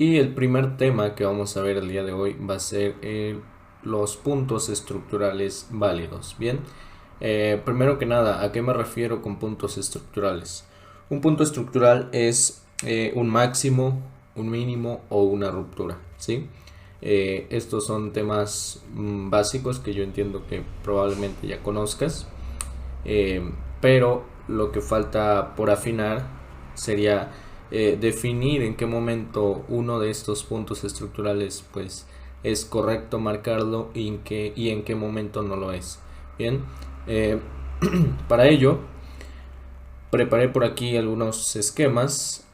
Y el primer tema que vamos a ver el día de hoy va a ser los puntos estructurales válidos. Bien, primero que nada, ¿a qué me refiero con puntos estructurales? Un punto estructural es un máximo, un mínimo o una ruptura, ¿sí? Estos son temas básicos que yo entiendo que probablemente ya conozcas, pero lo que falta por afinar sería definir en qué momento uno de estos puntos estructurales pues es correcto marcarlo y en qué momento no lo es. Bien, eh, para ello preparé por aquí algunos esquemas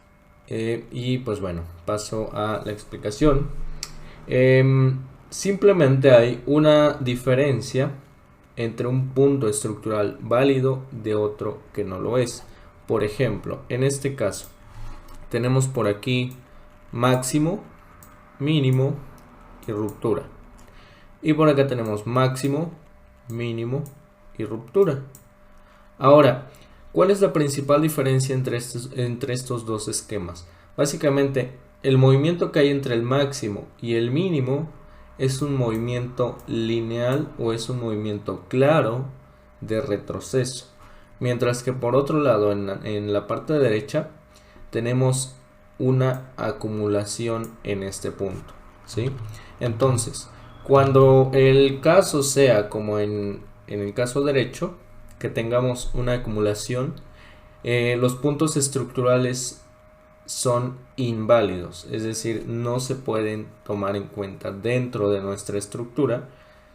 y pues bueno, paso a la explicación. Simplemente hay una diferencia entre un punto estructural válido de otro que no lo es. Por ejemplo, en este caso tenemos por aquí máximo, mínimo y ruptura. Y por acá tenemos máximo, mínimo y ruptura. Ahora, ¿cuál es la principal diferencia entre estos dos esquemas? Básicamente, el movimiento que hay entre el máximo y el mínimo es un movimiento lineal o es un movimiento claro de retroceso. Mientras que por otro lado, en la parte derecha, tenemos una acumulación en este punto, ¿sí? Entonces, cuando el caso sea como en el caso derecho, que tengamos una acumulación, los puntos estructurales son inválidos, es decir, no se pueden tomar en cuenta dentro de nuestra estructura,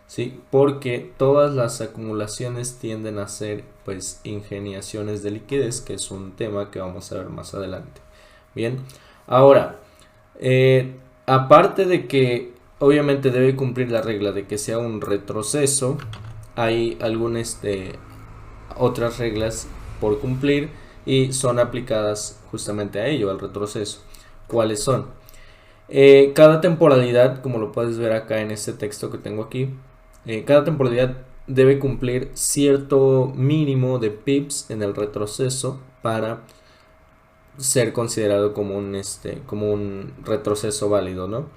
¿sí? Porque todas las acumulaciones tienden a ser pues ingeniaciones de liquidez, que es un tema que vamos a ver más adelante. Bien, ahora, aparte de que obviamente debe cumplir la regla de que sea un retroceso, hay algunas otras reglas por cumplir y son aplicadas justamente a ello, al retroceso. ¿Cuáles son? Cada temporalidad, como lo puedes ver acá en este texto que tengo aquí, cada temporalidad debe cumplir cierto mínimo de pips en el retroceso para ser considerado como un retroceso válido, ¿no?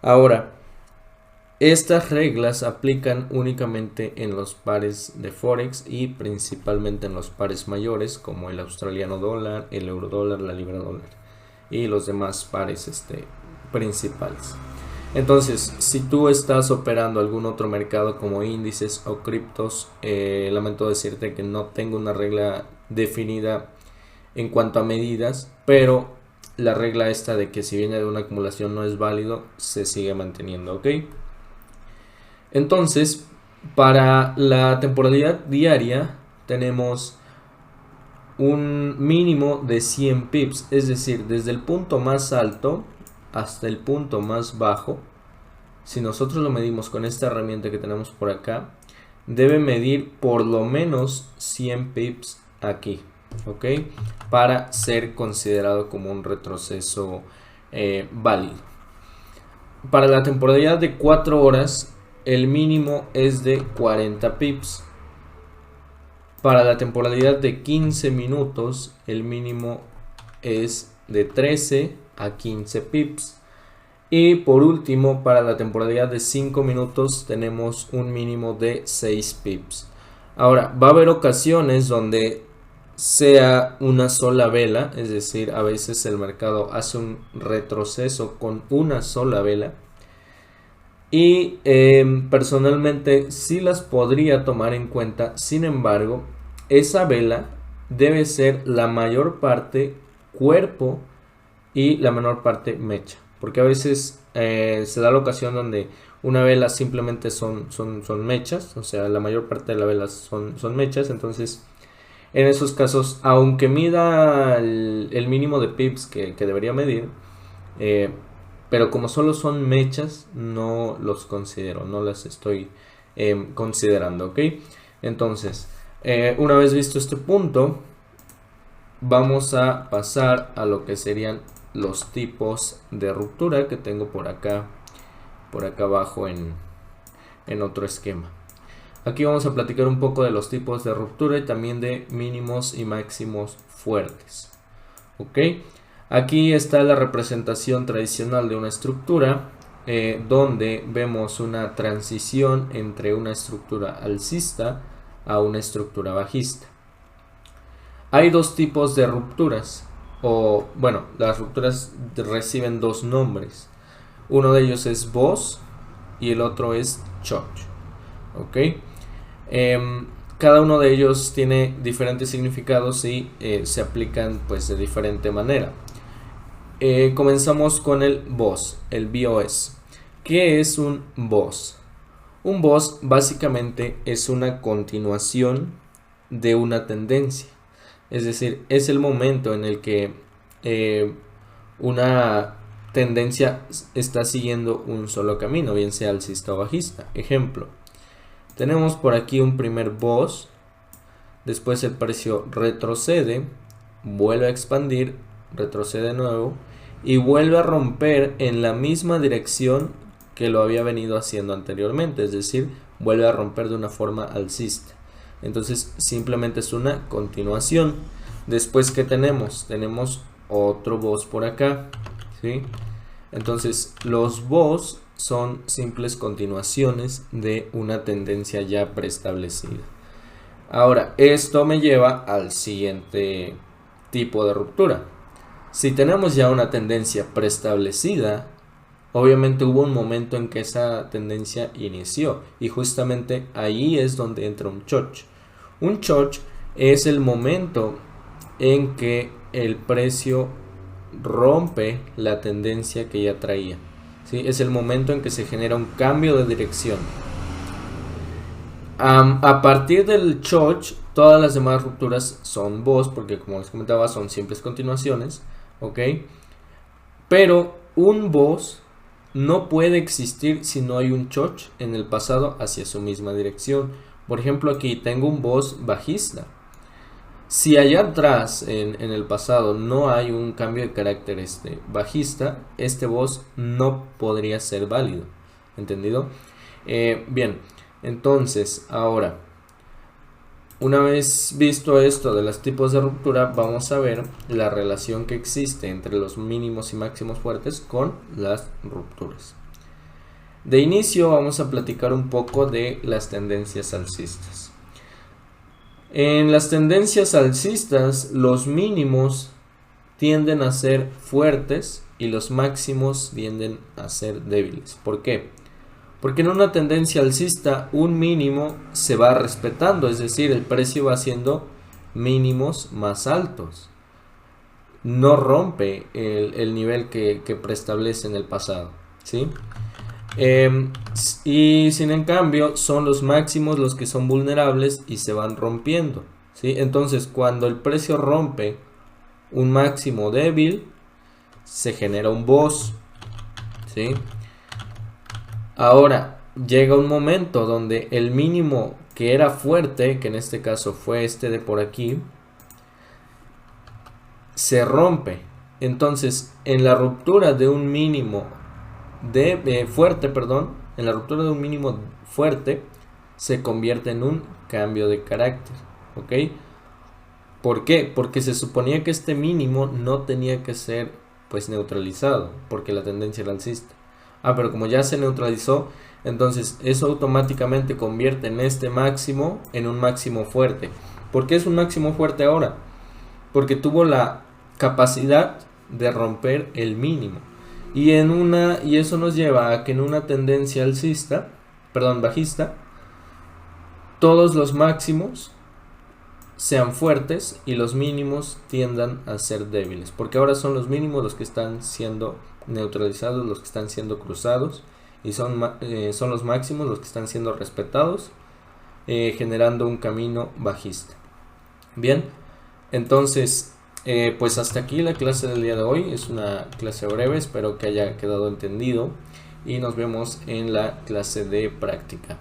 Ahora, estas reglas aplican únicamente en los pares de Forex y principalmente en los pares mayores como el australiano dólar, el euro dólar, la libra dólar y los demás pares principales. Entonces, si tú estás operando algún otro mercado como índices o criptos, lamento decirte que no tengo una regla definida en cuanto a medidas, pero la regla esta de que si viene de una acumulación no es válido se sigue manteniendo, ¿ok? Entonces, para la temporalidad diaria tenemos un mínimo de 100 pips, es decir, desde el punto más alto hasta el punto más bajo. Si nosotros lo medimos con esta herramienta que tenemos por acá, debe medir por lo menos 100 pips aquí, ¿ok? Para ser considerado como un retroceso válido. Para la temporalidad de 4 horas, el mínimo es de 40 pips. Para la temporalidad de 15 minutos, el mínimo es de 13 a 15 pips. Y por último, para la temporalidad de 5 minutos tenemos un mínimo de 6 pips. Ahora, va a haber ocasiones donde sea una sola vela, es decir, a veces el mercado hace un retroceso con una sola vela. Y personalmente sí las podría tomar en cuenta, sin embargo, esa vela debe ser la mayor parte cuerpo y la menor parte mecha. Porque a veces se da la ocasión donde una vela simplemente son mechas, o sea, la mayor parte de la vela son mechas. Entonces, en esos casos, aunque mida el mínimo de pips que debería medir, pero como solo son mechas, no los considero, no las estoy considerando, ¿ok? Entonces, una vez visto este punto, vamos a pasar a lo que serían los tipos de ruptura que tengo por acá abajo en otro esquema. Aquí vamos a platicar un poco de los tipos de ruptura y también de mínimos y máximos fuertes, ¿ok? Aquí está la representación tradicional de una estructura, donde vemos una transición entre una estructura alcista a una estructura bajista. Hay dos tipos de rupturas, o bueno, las rupturas reciben dos nombres. Uno de ellos es Voss y el otro es Choch. ¿Ok? Cada uno de ellos tiene diferentes significados y se aplican pues de diferente manera. Comenzamos con el Voss, el VOS. ¿Qué es un Voss? Un Voss básicamente es una continuación de una tendencia. Es decir, es el momento en el que una tendencia está siguiendo un solo camino, bien sea alcista o bajista. Ejemplo, tenemos por aquí un primer Voss, después el precio retrocede, vuelve a expandir, retrocede de nuevo y vuelve a romper en la misma dirección que lo había venido haciendo anteriormente, es decir, vuelve a romper de una forma alcista. Entonces simplemente es una continuación. Después, ¿qué tenemos? Tenemos otro Voss por acá, ¿sí? Entonces los Voss son simples continuaciones de una tendencia ya preestablecida. Ahora, esto me lleva al siguiente tipo de ruptura. Si tenemos ya una tendencia preestablecida, obviamente hubo un momento en que esa tendencia inició y justamente ahí es donde entra un Choch. Un Choch es el momento en que el precio rompe la tendencia que ya traía, ¿sí? Es el momento en que se genera un cambio de dirección. A partir del Choch, todas las demás rupturas son Voss, porque como les comentaba son simples continuaciones, ¿ok? Pero un Voss no puede existir si no hay un Choch en el pasado hacia su misma dirección. Por ejemplo, aquí tengo un Voss bajista. Si allá atrás en el pasado no hay un cambio de carácter bajista, este Voss no podría ser válido. ¿Entendido? Bien, entonces ahora, una vez visto esto de los tipos de ruptura, vamos a ver la relación que existe entre los mínimos y máximos fuertes con las rupturas. De inicio vamos a platicar un poco de las tendencias alcistas. En las tendencias alcistas, los mínimos tienden a ser fuertes y los máximos tienden a ser débiles. ¿Por qué? Porque en una tendencia alcista un mínimo se va respetando, es decir, el precio va haciendo mínimos más altos. No rompe el nivel que preestablece en el pasado, ¿sí? Y sin en cambio son los máximos los que son vulnerables y se van rompiendo, ¿sí? Entonces cuando el precio rompe un máximo débil, se genera un Voss, ¿sí? Ahora llega un momento donde el mínimo que era fuerte, que en este caso fue este de por aquí, se rompe. Entonces en la ruptura de un mínimo en la ruptura de un mínimo fuerte se convierte en un cambio de carácter, ¿ok? ¿Por qué? Porque se suponía que este mínimo no tenía que ser pues neutralizado, porque la tendencia era alcista. Pero como ya se neutralizó, entonces eso automáticamente convierte en este máximo en un máximo fuerte. ¿Por qué es un máximo fuerte ahora? Porque tuvo la capacidad de romper el mínimo. Y eso nos lleva a que en una tendencia bajista, todos los máximos sean fuertes y los mínimos tiendan a ser débiles, porque ahora son los mínimos los que están siendo neutralizados, los que están siendo cruzados, y son los máximos los que están siendo respetados, generando un camino bajista. Bien, entonces pues hasta aquí la clase del día de hoy. Es una clase breve, espero que haya quedado entendido y nos vemos en la clase de práctica.